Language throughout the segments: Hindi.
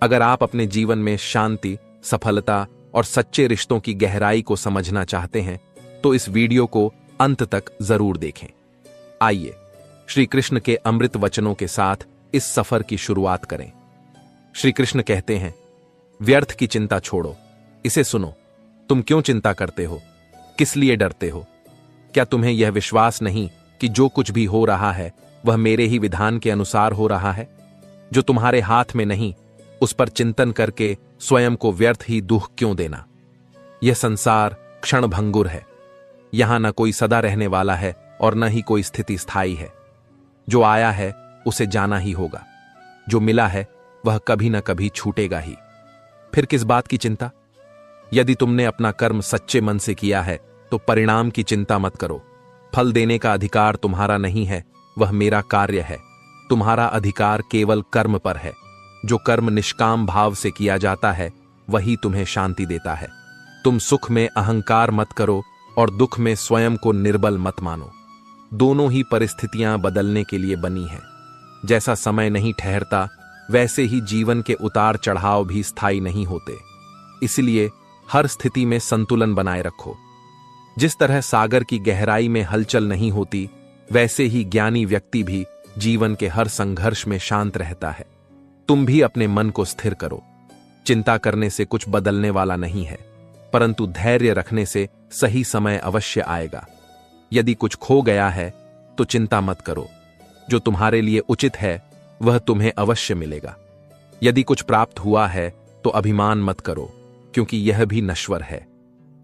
अगर आप अपने जीवन में शांति, सफलता और सच्चे रिश्तों की गहराई को समझना चाहते हैं तो इस वीडियो को अंत तक जरूर देखें। आइए श्री कृष्ण के अमृत वचनों के साथ इस सफर की शुरुआत करें। श्री कृष्ण कहते हैं, व्यर्थ की चिंता छोड़ो, इसे सुनो। तुम क्यों चिंता करते हो? किस लिए डरते हो? क्या तुम्हें यह विश्वास नहीं कि जो कुछ भी हो रहा है वह मेरे ही विधान के अनुसार हो रहा है? जो तुम्हारे हाथ में नहीं, उस पर चिंतन करके स्वयं को व्यर्थ ही दुख क्यों देना? यह संसार क्षणभंगुर है। यहां न कोई सदा रहने वाला है और न ही कोई स्थिति स्थायी है। जो आया है उसे जाना ही होगा। जो मिला है वह कभी न कभी छूटेगा ही। फिर किस बात की चिंता? यदि तुमने अपना कर्म सच्चे मन से किया है तो परिणाम की चिंता मत करो। फल देने का अधिकार तुम्हारा नहीं है, वह मेरा कार्य है। तुम्हारा अधिकार केवल कर्म पर है। जो कर्म निष्काम भाव से किया जाता है वही तुम्हें शांति देता है। तुम सुख में अहंकार मत करो और दुख में स्वयं को निर्बल मत मानो। दोनों ही परिस्थितियां बदलने के लिए बनी हैं। जैसा समय नहीं ठहरता वैसे ही जीवन के उतार चढ़ाव भी स्थायी नहीं होते। इसलिए हर स्थिति में संतुलन बनाए रखो। जिस तरह सागर की गहराई में हलचल नहीं होती, वैसे ही ज्ञानी व्यक्ति भी जीवन के हर संघर्ष में शांत रहता है। तुम भी अपने मन को स्थिर करो। चिंता करने से कुछ बदलने वाला नहीं है, परंतु धैर्य रखने से सही समय अवश्य आएगा। यदि कुछ खो गया है तो चिंता मत करो। जो तुम्हारे लिए उचित है वह तुम्हें अवश्य मिलेगा। यदि कुछ प्राप्त हुआ है तो अभिमान मत करो, क्योंकि यह भी नश्वर है।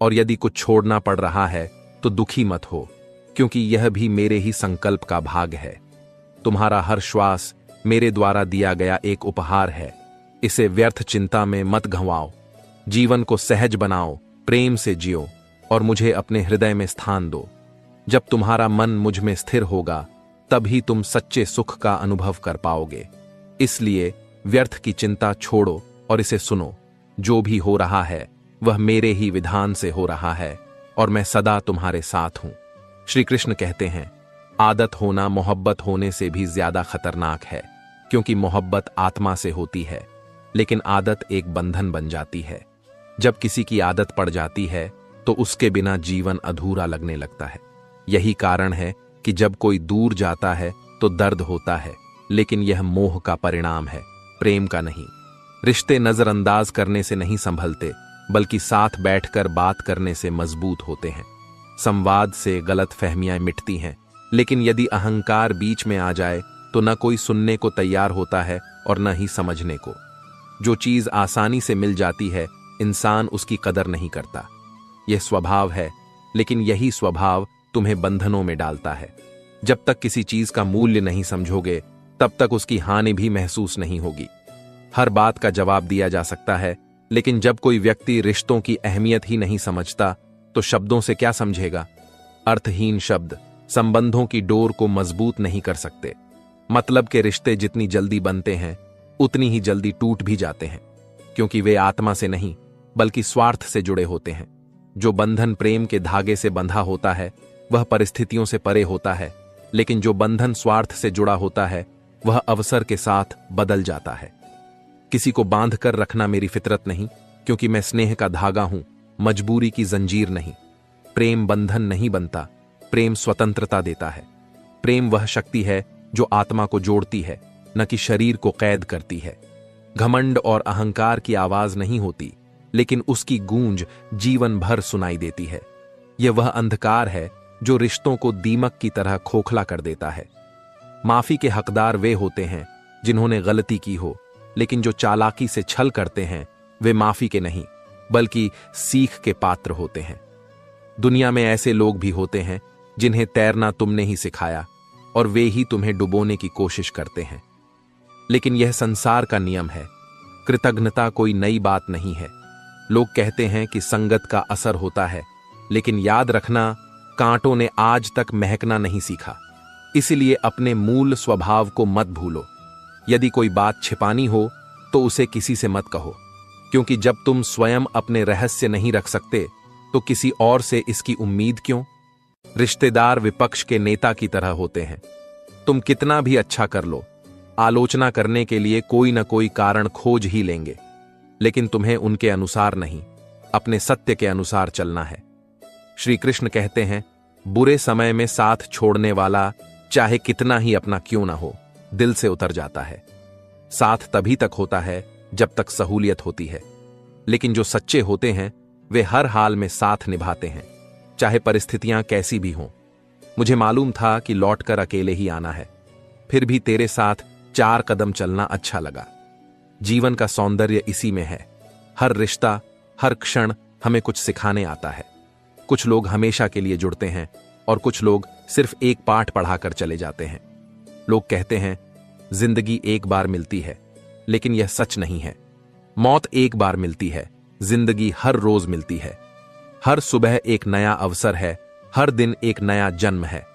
और यदि कुछ छोड़ना पड़ रहा है तो दुखी मत हो, क्योंकि यह भी मेरे ही संकल्प का भाग है। तुम्हारा हर श्वास मेरे द्वारा दिया गया एक उपहार है। इसे व्यर्थ चिंता में मत गंवाओ। जीवन को सहज बनाओ, प्रेम से जियो और मुझे अपने हृदय में स्थान दो। जब तुम्हारा मन मुझ में स्थिर होगा तभी तुम सच्चे सुख का अनुभव कर पाओगे। इसलिए व्यर्थ की चिंता छोड़ो और इसे सुनो। जो भी हो रहा है वह मेरे ही विधान से हो रहा है और मैं सदा तुम्हारे साथ हूं। श्री कृष्ण कहते हैं, आदत होना मोहब्बत होने से भी ज्यादा खतरनाक है, क्योंकि मोहब्बत आत्मा से होती है, लेकिन आदत एक बंधन बन जाती है। जब किसी की आदत पड़ जाती है तो उसके बिना जीवन अधूरा लगने लगता है। यही कारण है कि जब कोई दूर जाता है तो दर्द होता है, लेकिन यह मोह का परिणाम है, प्रेम का नहीं। रिश्ते नजरअंदाज करने से नहीं संभलते, बल्कि साथ बैठकर बात करने से मजबूत होते हैं। संवाद से गलतफहमियां मिटती हैं, लेकिन यदि अहंकार बीच में आ जाए तो न कोई सुनने को तैयार होता है और न ही समझने को। जो चीज आसानी से मिल जाती है, इंसान उसकी कदर नहीं करता। यह स्वभाव है, लेकिन यही स्वभाव तुम्हें बंधनों में डालता है। जब तक किसी चीज का मूल्य नहीं समझोगे तब तक उसकी हानि भी महसूस नहीं होगी। हर बात का जवाब दिया जा सकता है, लेकिन जब कोई व्यक्ति रिश्तों की अहमियत ही नहीं समझता तो शब्दों से क्या समझेगा? अर्थहीन शब्द संबंधों की डोर को मजबूत नहीं कर सकते। मतलब के रिश्ते जितनी जल्दी बनते हैं उतनी ही जल्दी टूट भी जाते हैं, क्योंकि वे आत्मा से नहीं बल्कि स्वार्थ से जुड़े होते हैं। जो बंधन प्रेम के धागे से बंधा होता है वह परिस्थितियों से परे होता है, लेकिन जो बंधन स्वार्थ से जुड़ा होता है वह अवसर के साथ बदल जाता है। किसी को बांध कर रखना मेरी फितरत नहीं, क्योंकि मैं स्नेह का धागा हूं, मजबूरी की जंजीर नहीं। प्रेम बंधन नहीं बनता, प्रेम स्वतंत्रता देता है। प्रेम वह शक्ति है जो आत्मा को जोड़ती है, न कि शरीर को कैद करती है। घमंड और अहंकार की आवाज नहीं होती, लेकिन उसकी गूंज जीवन भर सुनाई देती है। यह वह अंधकार है जो रिश्तों को दीमक की तरह खोखला कर देता है। माफी के हकदार वे होते हैं जिन्होंने गलती की हो, लेकिन जो चालाकी से छल करते हैं वे माफी के नहीं बल्कि सीख के पात्र होते हैं। दुनिया में ऐसे लोग भी होते हैं जिन्हें तैरना तुमने ही सिखाया और वे ही तुम्हें डुबोने की कोशिश करते हैं। लेकिन यह संसार का नियम है। कृतज्ञता कोई नई बात नहीं है। लोग कहते हैं कि संगत का असर होता है, लेकिन याद रखना, कांटों ने आज तक महकना नहीं सीखा। इसलिए अपने मूल स्वभाव को मत भूलो। यदि कोई बात छिपानी हो तो उसे किसी से मत कहो, क्योंकि जब तुम स्वयं अपने रहस्य नहीं रख सकते तो किसी और से इसकी उम्मीद क्यों? रिश्तेदार विपक्ष के नेता की तरह होते हैं। तुम कितना भी अच्छा कर लो, आलोचना करने के लिए कोई न कोई कारण खोज ही लेंगे, लेकिन तुम्हें उनके अनुसार नहीं, अपने सत्य के अनुसार चलना है। श्री कृष्ण कहते हैं, बुरे समय में साथ छोड़ने वाला चाहे कितना ही अपना क्यों ना हो, दिल से उतर जाता है। साथ तभी तक होता है जब तक सहूलियत होती है, लेकिन जो सच्चे होते हैं वे हर हाल में साथ निभाते हैं, चाहे परिस्थितियां कैसी भी हों। मुझे मालूम था कि लौटकर अकेले ही आना है, फिर भी तेरे साथ 4 कदम चलना अच्छा लगा। जीवन का सौंदर्य इसी में है। हर रिश्ता, हर क्षण हमें कुछ सिखाने आता है। कुछ लोग हमेशा के लिए जुड़ते हैं और कुछ लोग सिर्फ एक पाठ पढ़ाकर चले जाते हैं। लोग कहते हैं जिंदगी एक बार मिलती है, लेकिन यह सच नहीं है। मौत एक बार मिलती है, जिंदगी हर रोज मिलती है। हर सुबह एक नया अवसर है, हर दिन एक नया जन्म है।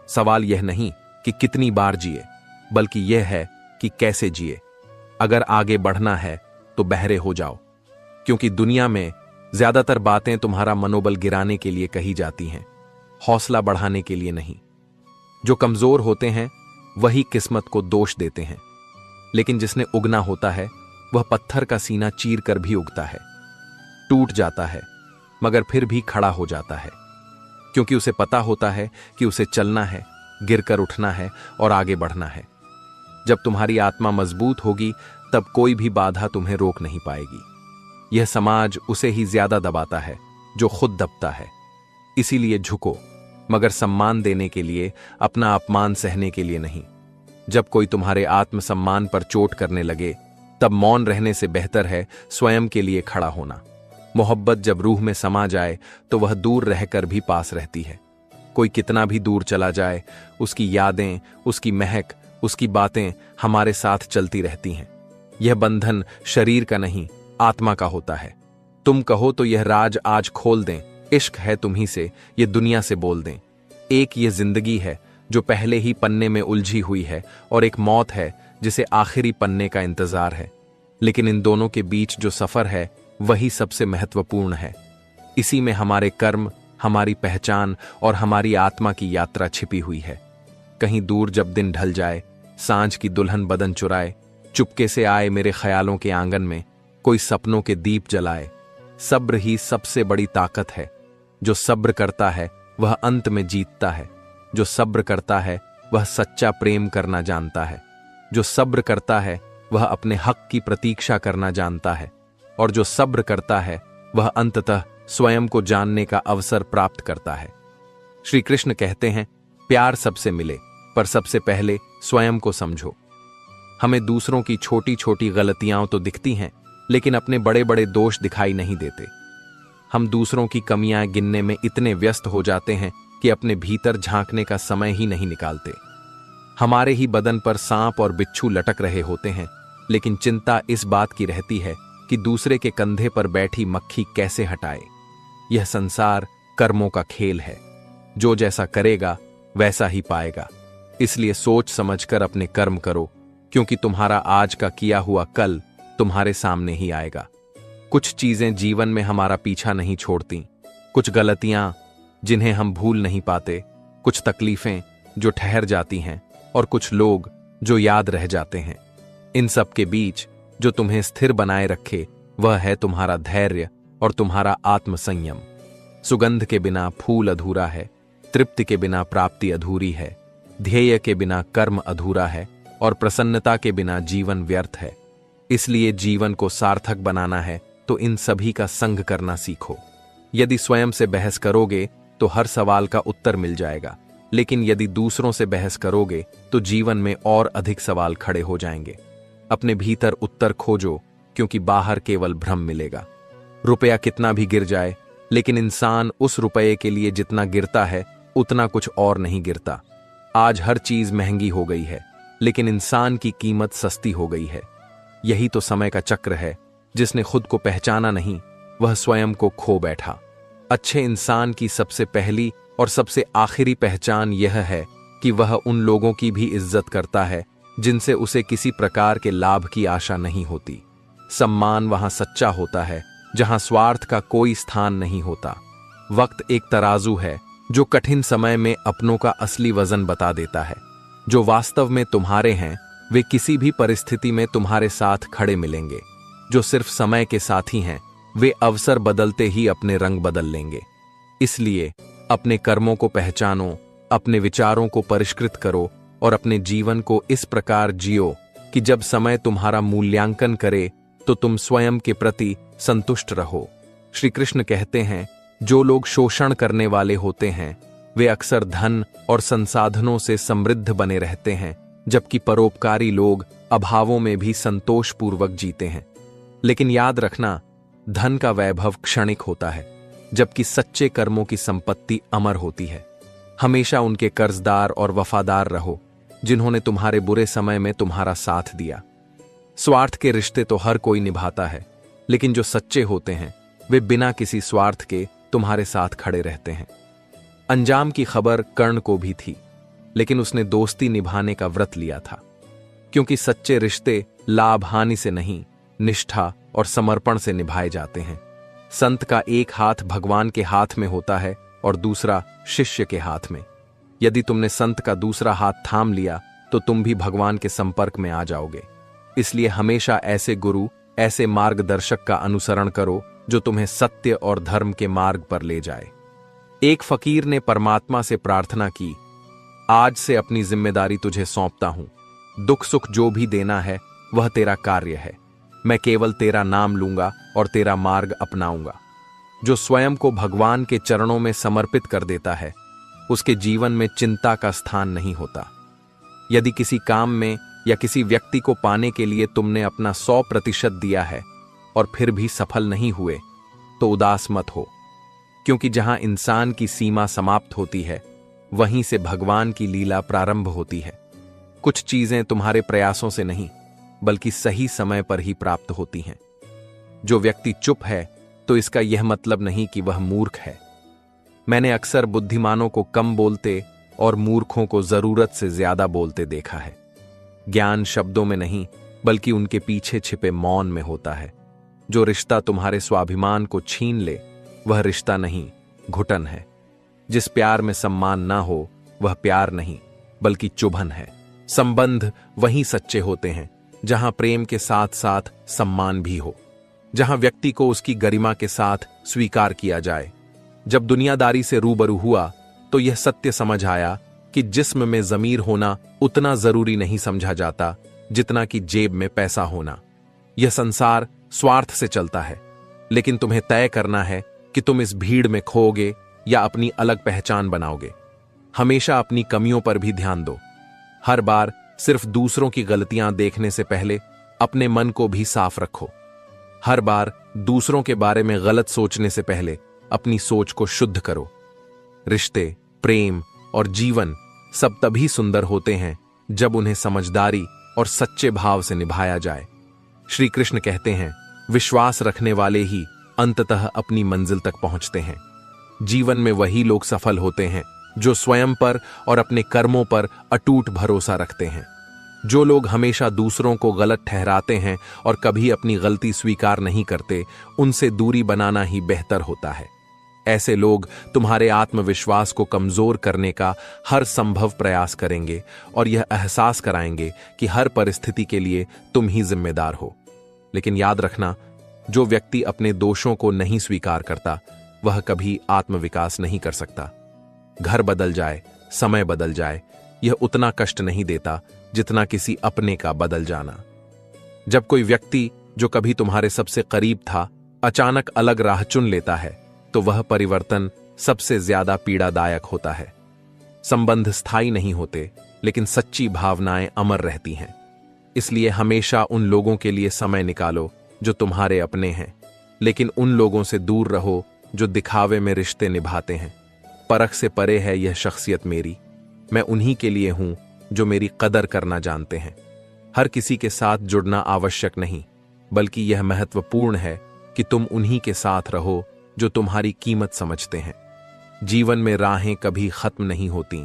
सवाल यह नहीं कि कितनी बार जिए, बल्कि यह है कि कैसे जिए। अगर आगे बढ़ना है तो बहरे हो जाओ, क्योंकि दुनिया में ज्यादातर बातें तुम्हारा मनोबल गिराने के लिए कही जाती हैं, हौसला बढ़ाने के लिए नहीं। जो कमजोर होते हैं वही किस्मत को दोष देते हैं, लेकिन जिसने उगना होता है वह पत्थर का सीना चीर कर भी उगता है, टूट जाता है, मगर फिर भी खड़ा हो जाता है, क्योंकि उसे पता होता है कि उसे चलना है, गिरकर उठना है और आगे बढ़ना है। जब तुम्हारी आत्मा मजबूत होगी तब कोई भी बाधा तुम्हें रोक नहीं पाएगी। यह समाज उसे ही ज्यादा दबाता है जो खुद दबता है। इसीलिए झुको, मगर सम्मान देने के लिए, अपना अपमान सहने के लिए नहीं। जब कोई तुम्हारे आत्मसम्मान पर चोट करने लगे तब मौन रहने से बेहतर है स्वयं के लिए खड़ा होना। मोहब्बत जब रूह में समा जाए तो वह दूर रहकर भी पास रहती है। कोई कितना भी दूर चला जाए, उसकी यादें, उसकी महक, उसकी बातें हमारे साथ चलती रहती हैं। यह बंधन शरीर का नहीं, आत्मा का होता है। तुम कहो तो यह राज आज खोल दें, इश्क है तुम्ही से, ये दुनिया से बोल दें। एक ये जिंदगी है जो पहले ही पन्ने में उलझी हुई है, और एक मौत है जिसे आखिरी पन्ने का इंतजार है। लेकिन इन दोनों के बीच जो सफर है वही सबसे महत्वपूर्ण है। इसी में हमारे कर्म, हमारी पहचान और हमारी आत्मा की यात्रा छिपी हुई है। कहीं दूर जब दिन ढल जाए, सांझ की दुल्हन बदन चुराए, चुपके से आए मेरे ख्यालों के आंगन में, कोई सपनों के दीप जलाए। सब्र ही सबसे बड़ी ताकत है। जो सब्र करता है वह अंत में जीतता है। जो सब्र करता है वह सच्चा प्रेम करना जानता है। जो सब्र करता है वह अपने हक की प्रतीक्षा करना जानता है, और जो सब्र करता है वह अंततः स्वयं को जानने का अवसर प्राप्त करता है। श्री कृष्ण कहते हैं, प्यार सबसे मिले, पर सबसे पहले स्वयं को समझो। हमें दूसरों की छोटी छोटी गलतियां तो दिखती हैं, लेकिन अपने बड़े बड़े दोष दिखाई नहीं देते। हम दूसरों की कमियां गिनने में इतने व्यस्त हो जाते हैं कि अपने भीतर झांकने का समय ही नहीं निकालते। हमारे ही बदन पर सांप और बिच्छू लटक रहे होते हैं, लेकिन चिंता इस बात की रहती है कि दूसरे के कंधे पर बैठी मक्खी कैसे हटाए। यह संसार कर्मों का खेल है। जो जैसा करेगा वैसा ही पाएगा। इसलिए सोच समझकर अपने कर्म करो, क्योंकि तुम्हारा आज का किया हुआ कल तुम्हारे सामने ही आएगा। कुछ चीजें जीवन में हमारा पीछा नहीं छोड़ती, कुछ गलतियां जिन्हें हम भूल नहीं पाते, कुछ तकलीफें जो ठहर जाती हैं, और कुछ लोग जो याद रह जाते हैं। इन सब के बीच जो तुम्हें स्थिर बनाए रखे वह है तुम्हारा धैर्य और तुम्हारा आत्मसंयम। सुगंध के बिना फूल अधूरा है, तृप्ति के बिना प्राप्ति अधूरी है, ध्येय के बिना कर्म अधूरा है, और प्रसन्नता के बिना जीवन व्यर्थ है। इसलिए जीवन को सार्थक बनाना है तो इन सभी का संग करना सीखो। यदि स्वयं से बहस करोगे तो हर सवाल का उत्तर मिल जाएगा, लेकिन यदि दूसरों से बहस करोगे तो जीवन में और अधिक सवाल खड़े हो जाएंगे। अपने भीतर उत्तर खोजो, क्योंकि बाहर केवल भ्रम मिलेगा। रुपया कितना भी गिर जाए, लेकिन इंसान उस रुपये के लिए जितना गिरता है उतना कुछ और नहीं गिरता। आज हर चीज महंगी हो गई है, लेकिन इंसान की कीमत सस्ती हो गई है। यही तो समय का चक्र है। जिसने खुद को पहचाना नहीं वह स्वयं को खो बैठा। अच्छे इंसान की सबसे पहली और सबसे आखिरी पहचान यह है कि वह उन लोगों की भी इज्जत करता है जिनसे उसे किसी प्रकार के लाभ की आशा नहीं होती। सम्मान वहां सच्चा होता है जहां स्वार्थ का कोई स्थान नहीं होता। वक्त एक तराजू है जो कठिन समय में अपनों का असली वजन बता देता है। जो वास्तव में तुम्हारे हैं वे किसी भी परिस्थिति में तुम्हारे साथ खड़े मिलेंगे। जो सिर्फ समय के साथी हैं, वे अवसर बदलते ही अपने रंग बदल लेंगे। इसलिए अपने कर्मों को पहचानो, अपने विचारों को परिष्कृत करो और अपने जीवन को इस प्रकार जियो कि जब समय तुम्हारा मूल्यांकन करे तो तुम स्वयं के प्रति संतुष्ट रहो। श्री कृष्ण कहते हैं, जो लोग शोषण करने वाले होते हैं वे अक्सर धन और संसाधनों से समृद्ध बने रहते हैं, जबकि परोपकारी लोग अभावों में भी संतोषपूर्वक जीते हैं। लेकिन याद रखना, धन का वैभव क्षणिक होता है, जबकि सच्चे कर्मों की संपत्ति अमर होती है। हमेशा उनके कर्जदार और वफादार रहो जिन्होंने तुम्हारे बुरे समय में तुम्हारा साथ दिया। स्वार्थ के रिश्ते तो हर कोई निभाता है, लेकिन जो सच्चे होते हैं वे बिना किसी स्वार्थ के तुम्हारे साथ खड़े रहते हैं। अंजाम की खबर कर्ण को भी थी, लेकिन उसने दोस्ती निभाने का व्रत लिया था, क्योंकि सच्चे रिश्ते लाभ हानि से नहीं, निष्ठा और समर्पण से निभाए जाते हैं। संत का एक हाथ भगवान के हाथ में होता है और दूसरा शिष्य के हाथ में। यदि तुमने संत का दूसरा हाथ थाम लिया तो तुम भी भगवान के संपर्क में आ जाओगे। इसलिए हमेशा ऐसे गुरु, ऐसे मार्गदर्शक का अनुसरण करो जो तुम्हें सत्य और धर्म के मार्ग पर ले जाए। एक फकीर ने परमात्मा से प्रार्थना की, आज से अपनी जिम्मेदारी तुझे सौंपता हूं। दुख सुख जो भी देना है वह तेरा कार्य है। मैं केवल तेरा नाम लूंगा और तेरा मार्ग अपनाऊंगा। जो स्वयं को भगवान के चरणों में समर्पित कर देता है उसके जीवन में चिंता का स्थान नहीं होता। यदि किसी काम में या किसी व्यक्ति को पाने के लिए तुमने अपना 100% दिया है और फिर भी सफल नहीं हुए तो उदास मत हो, क्योंकि जहां इंसान की सीमा समाप्त होती है वहीं से भगवान की लीला प्रारंभ होती है। कुछ चीजें तुम्हारे प्रयासों से नहीं बल्कि सही समय पर ही प्राप्त होती हैं। जो व्यक्ति चुप है तो इसका यह मतलब नहीं कि वह मूर्ख है। मैंने अक्सर बुद्धिमानों को कम बोलते और मूर्खों को जरूरत से ज्यादा बोलते देखा है। ज्ञान शब्दों में नहीं बल्कि उनके पीछे छिपे मौन में होता है। जो रिश्ता तुम्हारे स्वाभिमान को छीन ले वह रिश्ता नहीं, घुटन है। जिस प्यार में सम्मान ना हो वह प्यार नहीं बल्कि चुभन है। संबंध वहीं सच्चे होते हैं जहां प्रेम के साथ साथ सम्मान भी हो, जहां व्यक्ति को उसकी गरिमा के साथ स्वीकार किया जाए। जब दुनियादारी से रूबरू हुआ तो यह सत्य समझ आया कि जिस्म में जमीर होना उतना जरूरी नहीं समझा जाता जितना कि जेब में पैसा होना। यह संसार स्वार्थ से चलता है, लेकिन तुम्हें तय करना है कि तुम इस भीड़ में खोओगे या अपनी अलग पहचान बनाओगे। हमेशा अपनी कमियों पर भी ध्यान दो। हर बार सिर्फ दूसरों की गलतियां देखने से पहले अपने मन को भी साफ रखो। हर बार दूसरों के बारे में गलत सोचने से पहले अपनी सोच को शुद्ध करो। रिश्ते, प्रेम और जीवन सब तभी सुंदर होते हैं जब उन्हें समझदारी और सच्चे भाव से निभाया जाए। श्री कृष्ण कहते हैं, विश्वास रखने वाले ही अंततः अपनी मंजिल तक पहुंचते हैं। जीवन में वही लोग सफल होते हैं जो स्वयं पर और अपने कर्मों पर अटूट भरोसा रखते हैं। जो लोग हमेशा दूसरों को गलत ठहराते हैं और कभी अपनी गलती स्वीकार नहीं करते, उनसे दूरी बनाना ही बेहतर होता है। ऐसे लोग तुम्हारे आत्मविश्वास को कमजोर करने का हर संभव प्रयास करेंगे और यह एहसास कराएंगे कि हर परिस्थिति के लिए तुम ही जिम्मेदार हो। लेकिन याद रखना, जो व्यक्ति अपने दोषों को नहीं स्वीकार करता वह कभी आत्मविकास नहीं कर सकता। घर बदल जाए, समय बदल जाए, यह उतना कष्ट नहीं देता जितना किसी अपने का बदल जाना। जब कोई व्यक्ति जो कभी तुम्हारे सबसे करीब था अचानक अलग राह चुन लेता है तो वह परिवर्तन सबसे ज्यादा पीड़ादायक होता है। संबंध स्थायी नहीं होते, लेकिन सच्ची भावनाएं अमर रहती हैं। इसलिए हमेशा उन लोगों के लिए समय निकालो जो तुम्हारे अपने हैं, लेकिन उन लोगों से दूर रहो जो दिखावे में रिश्ते निभाते हैं। परख से परे है यह शख्सियत मेरी। मैं उन्हीं के लिए हूं जो मेरी कदर करना जानते हैं। हर किसी के साथ जुड़ना आवश्यक नहीं, बल्कि यह महत्वपूर्ण है कि तुम उन्हीं के साथ रहो जो तुम्हारी कीमत समझते हैं। जीवन में राहें कभी खत्म नहीं होती,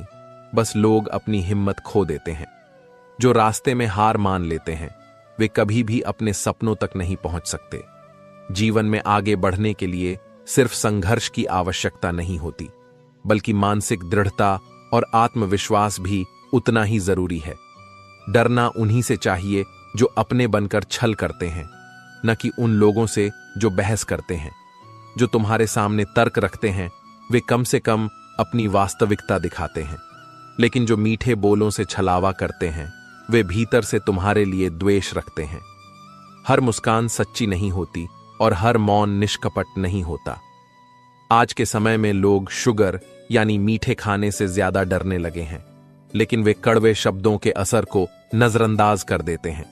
बस लोग अपनी हिम्मत खो देते हैं। जो रास्ते में हार मान लेते हैं वे कभी भी अपने सपनों तक नहीं पहुंच सकते। जीवन में आगे बढ़ने के लिए सिर्फ संघर्ष की आवश्यकता नहीं होती, बल्कि मानसिक दृढ़ता और आत्मविश्वास भी उतना ही जरूरी है। डरना उन्हीं से चाहिए जो अपने बनकर छल करते हैं, न कि उन लोगों से जो बहस करते हैं। जो तुम्हारे सामने तर्क रखते हैं वे कम से कम अपनी वास्तविकता दिखाते हैं, लेकिन जो मीठे बोलों से छलावा करते हैं वे भीतर से तुम्हारे लिए द्वेष रखते हैं। हर मुस्कान सच्ची नहीं होती और हर मौन निष्कपट नहीं होता। आज के समय में लोग शुगर यानी मीठे खाने से ज्यादा डरने लगे हैं, लेकिन वे कड़वे शब्दों के असर को नजरअंदाज कर देते हैं।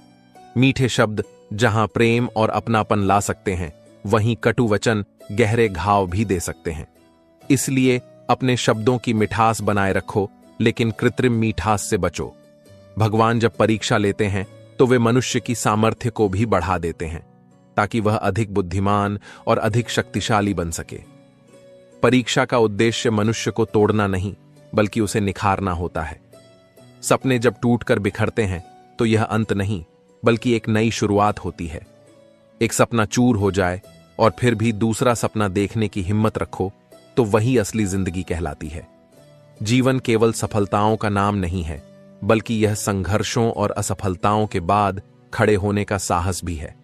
मीठे शब्द जहां प्रेम और अपनापन ला सकते हैं, वहीं कटु वचन गहरे घाव भी दे सकते हैं। इसलिए अपने शब्दों की मिठास बनाए रखो, लेकिन कृत्रिम मिठास से बचो। भगवान जब परीक्षा लेते हैं तो वे मनुष्य की सामर्थ्य को भी बढ़ा देते हैं, ताकि वह अधिक बुद्धिमान और अधिक शक्तिशाली बन सके। परीक्षा का उद्देश्य मनुष्य को तोड़ना नहीं, बल्कि उसे निखारना होता है। सपने जब टूटकर बिखरते हैं तो यह अंत नहीं, बल्कि एक नई शुरुआत होती है। एक सपना चूर हो जाए और फिर भी दूसरा सपना देखने की हिम्मत रखो तो वही असली जिंदगी कहलाती है। जीवन केवल सफलताओं का नाम नहीं है, बल्कि यह संघर्षों और असफलताओं के बाद खड़े होने का साहस भी है।